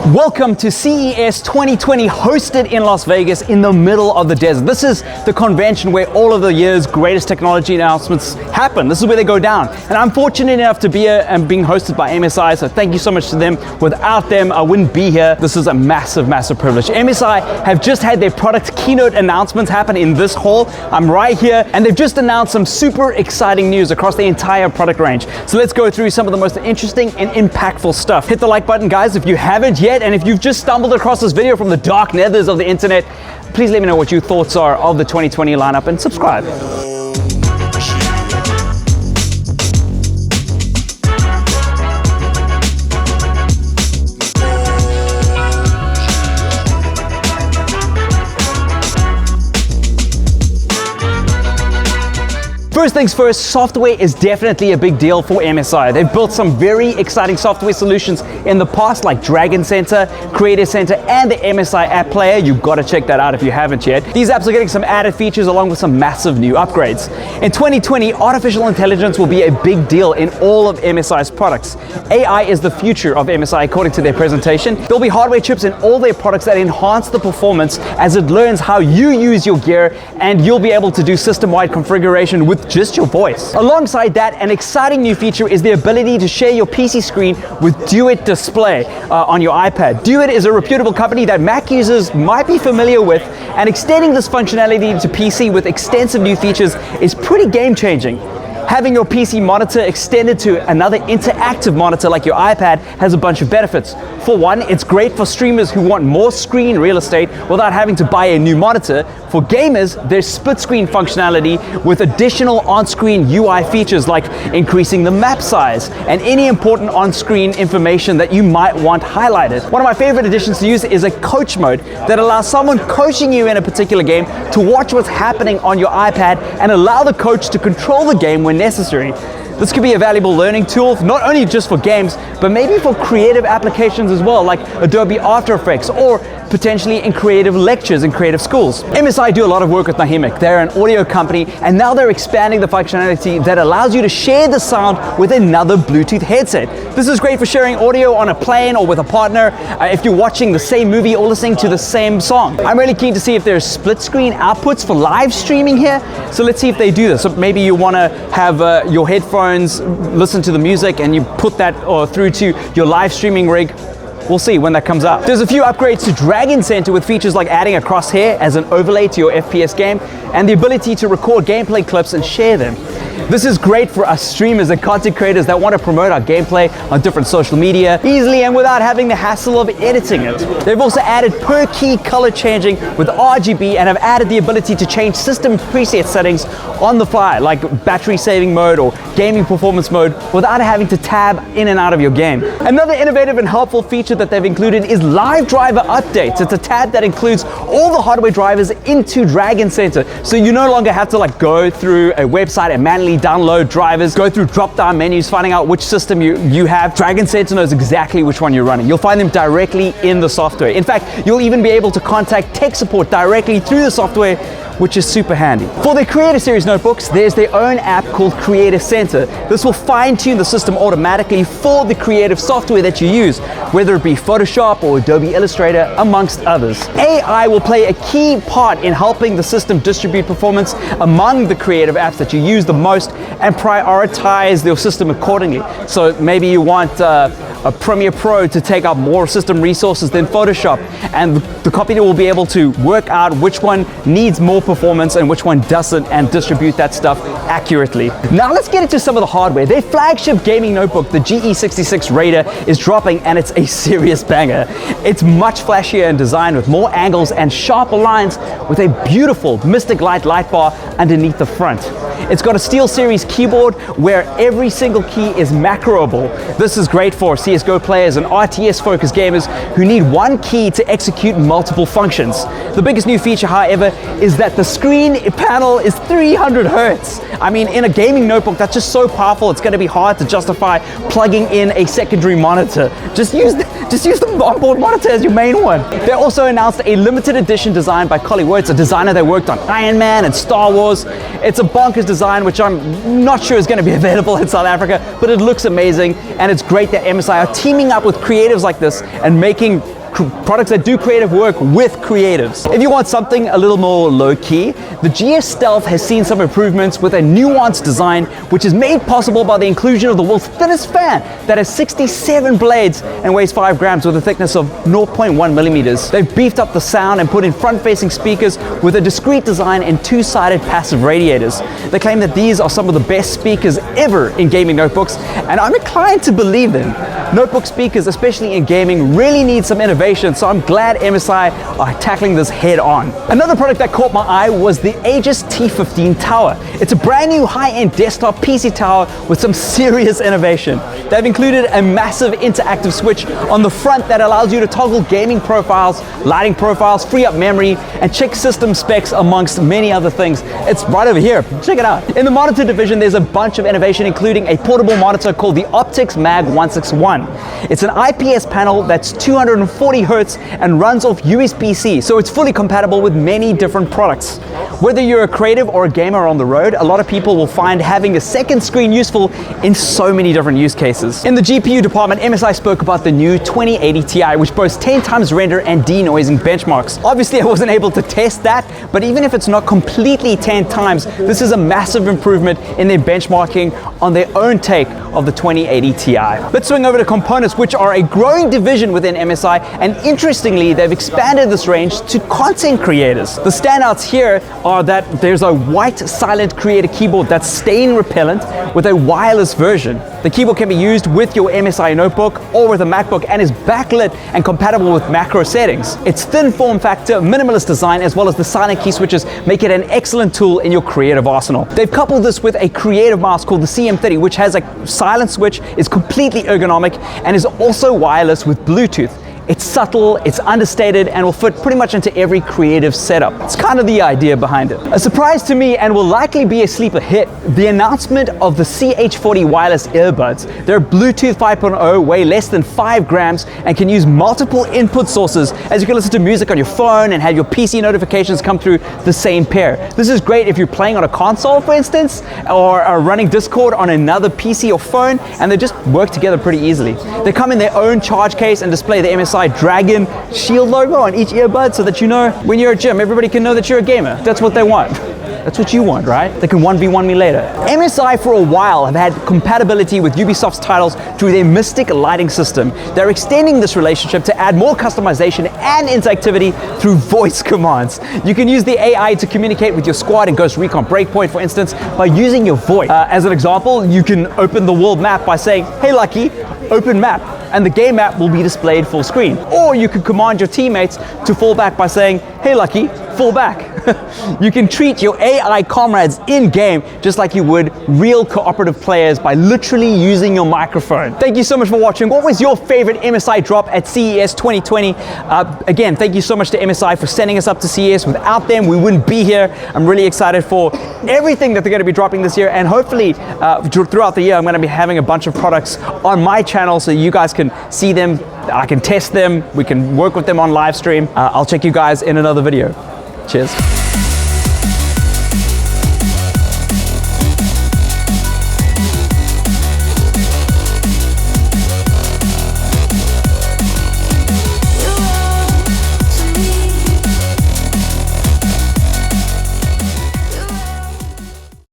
Welcome to CES 2020, hosted in Las Vegas in the middle of the desert. This is the convention where all of the year's greatest technology announcements happen. This is where they go down. And I'm fortunate enough to be here and being hosted by MSI, so thank you so much to them. Without them, I wouldn't be here. This is a massive, massive privilege. MSI have just had their product keynote announcements happen in this hall. I'm right here, and they've just announced some super exciting news across the entire product range. So let's go through some of the most interesting and impactful stuff. Hit the like button, guys, if you haven't yet. And if you've just stumbled across this video from the dark nethers of the internet, please let me know what your thoughts are of the 2020 lineup and subscribe. First things first, software is definitely a big deal for MSI. They've built some very exciting software solutions in the past, like Dragon Center, Creator Center, and the MSI App Player. You've got to check that out if you haven't yet. These apps are getting some added features along with some massive new upgrades. In 2020, artificial intelligence will be a big deal in all of MSI's products. AI is the future of MSI, according to their presentation. There'll be hardware chips in all their products that enhance the performance as it learns how you use your gear, and you'll be able to do system-wide configuration with just your voice. Alongside that, an exciting new feature is the ability to share your PC screen with Duet Display on your iPad. Duet is a reputable company that Mac users might be familiar with, and extending this functionality to PC with extensive new features is pretty game-changing. Having your PC monitor extended to another interactive monitor like your iPad has a bunch of benefits. For one, it's great for streamers who want more screen real estate without having to buy a new monitor. For gamers, there's split screen functionality with additional on-screen UI features like increasing the map size and any important on-screen information that you might want highlighted. One of my favorite additions to use is a coach mode that allows someone coaching you in a particular game to watch what's happening on your iPad and allow the coach to control the game when necessary. This could be a valuable learning tool, not only just for games, but maybe for creative applications as well, like Adobe After Effects, or potentially in creative lectures in creative schools. MSI do a lot of work with Nahimek. They're an audio company, and now they're expanding the functionality that allows you to share the sound with another Bluetooth headset. This is great for sharing audio on a plane or with a partner if you're watching the same movie or listening to the same song. I'm really keen to see if there's split screen outputs for live streaming here, so let's see if they do this. So maybe you want to have your headphones listen to the music and you put that through to your live streaming rig. We'll see when that comes out. There's a few upgrades to Dragon Center with features like adding a crosshair as an overlay to your FPS game and the ability to record gameplay clips and share them. This is great for us streamers and content creators that want to promote our gameplay on different social media easily and without having the hassle of editing it. They've also added per key color changing with RGB and have added the ability to change system preset settings on the fly, like battery saving mode or gaming performance mode, without having to tab in and out of your game. Another innovative and helpful feature that they've included is live driver updates. It's a tab that includes all the hardware drivers into Dragon Center, so you no longer have to go through a website and manually download drivers, go through drop-down menus, finding out which system you have. Dragon Center knows exactly which one you're running. You'll find them directly in the software. In fact, you'll even be able to contact tech support directly through the software, which is super handy. For their Creator Series notebooks, there's their own app called Creator Center. This will fine-tune the system automatically for the creative software that you use, whether it be Photoshop or Adobe Illustrator, amongst others. AI will play a key part in helping the system distribute performance among the creative apps that you use the most and prioritize your system accordingly. So maybe you want a Premiere Pro to take up more system resources than Photoshop, and the company will be able to work out which one needs more performance and which one doesn't, and distribute that stuff accurately. Now let's get into some of the hardware. Their flagship gaming notebook, the GE66 Raider, is dropping, and it's a serious banger. It's much flashier in design with more angles and sharper lines, with a beautiful Mystic Light light bar underneath the front. It's got a SteelSeries keyboard where every single key is macroable. This is great for CSGO players and RTS-focused gamers who need one key to execute multiple functions. The biggest new feature, however, is that the screen panel is 300 Hertz. I mean, in a gaming notebook, that's just so powerful, it's going to be hard to justify plugging in a secondary monitor. Just use the onboard monitor as your main one. They also announced a limited edition design by Collie Wirtz, a designer that worked on Iron Man and Star Wars. It's a bonkers design, which I'm not sure is going to be available in South Africa, but it looks amazing, and it's great that MSI are teaming up with creatives like this and making products that do creative work with creatives. If you want something a little more low-key, the GS Stealth has seen some improvements with a nuanced design, which is made possible by the inclusion of the world's thinnest fan that has 67 blades and weighs 5 grams with a thickness of 0.1 millimeters. They've beefed up the sound and put in front-facing speakers with a discrete design and two-sided passive radiators. They claim that these are some of the best speakers ever in gaming notebooks, and I'm inclined to believe them. Notebook speakers, especially in gaming, really need some innovation, so I'm glad MSI are tackling this head on. Another product that caught my eye was the Aegis T15 Tower. It's a brand new high-end desktop PC tower with some serious innovation. They've included a massive interactive switch on the front that allows you to toggle gaming profiles, lighting profiles, free up memory, and check system specs amongst many other things. It's right over here, check it out. In the monitor division, there's a bunch of innovation, including a portable monitor called the Optix Mag 161. It's an IPS panel that's 240 Hertz and runs off USB-C, so it's fully compatible with many different products. Whether you're a creative or a gamer on the road, a lot of people will find having a second screen useful in so many different use cases. In the GPU department, MSI spoke about the new 2080 Ti, which boasts 10 times render and denoising benchmarks. Obviously, I wasn't able to test that, but even if it's not completely 10 times, this is a massive improvement in their benchmarking on their own take of the 2080 Ti. Let's swing over to components, which are a growing division within MSI, and interestingly, they've expanded this range to content creators. The standouts here are that there's a white silent creator keyboard that's stain repellent with a wireless version. The keyboard can be used with your MSI notebook or with a MacBook and is backlit and compatible with macro settings. Its thin form factor, minimalist design, as well as the silent key switches make it an excellent tool in your creative arsenal. They've coupled this with a creative mouse called the CM30, which has a silent switch, is completely ergonomic, and is also wireless with Bluetooth. It's subtle, it's understated, and will fit pretty much into every creative setup. It's kind of the idea behind it. A surprise to me, and will likely be a sleeper hit, the announcement of the CH40 wireless earbuds. They're Bluetooth 5.0, weigh less than 5 grams, and can use multiple input sources, as you can listen to music on your phone and have your PC notifications come through the same pair. This is great if you're playing on a console, for instance, or are running Discord on another PC or phone, and they just work together pretty easily. They come in their own charge case and display the MSI Dragon Shield logo on each earbud so that you know when you're at gym, everybody can know that you're a gamer. That's what they want. That's what you want, right? They can 1v1 me later. MSI for a while have had compatibility with Ubisoft's titles through their Mystic lighting system. They're extending this relationship to add more customization and interactivity through voice commands. You can use the AI to communicate with your squad in Ghost Recon Breakpoint, for instance, by using your voice. As an example, you can open the world map by saying, "Hey Lucky, open map," and the game map will be displayed full screen. Or you could command your teammates to fall back by saying, "Hey Lucky, fall back." You can treat your AI comrades in-game just like you would real cooperative players by literally using your microphone. Thank you so much for watching. What was your favorite MSI drop at CES 2020? Again, thank you so much to MSI for sending us up to CES. Without them, we wouldn't be here. I'm really excited for everything that they're going to be dropping this year, and hopefully throughout the year, I'm going to be having a bunch of products on my channel so you guys can see them, I can test them, we can work with them on live stream. I'll check you guys in another video. Cheers.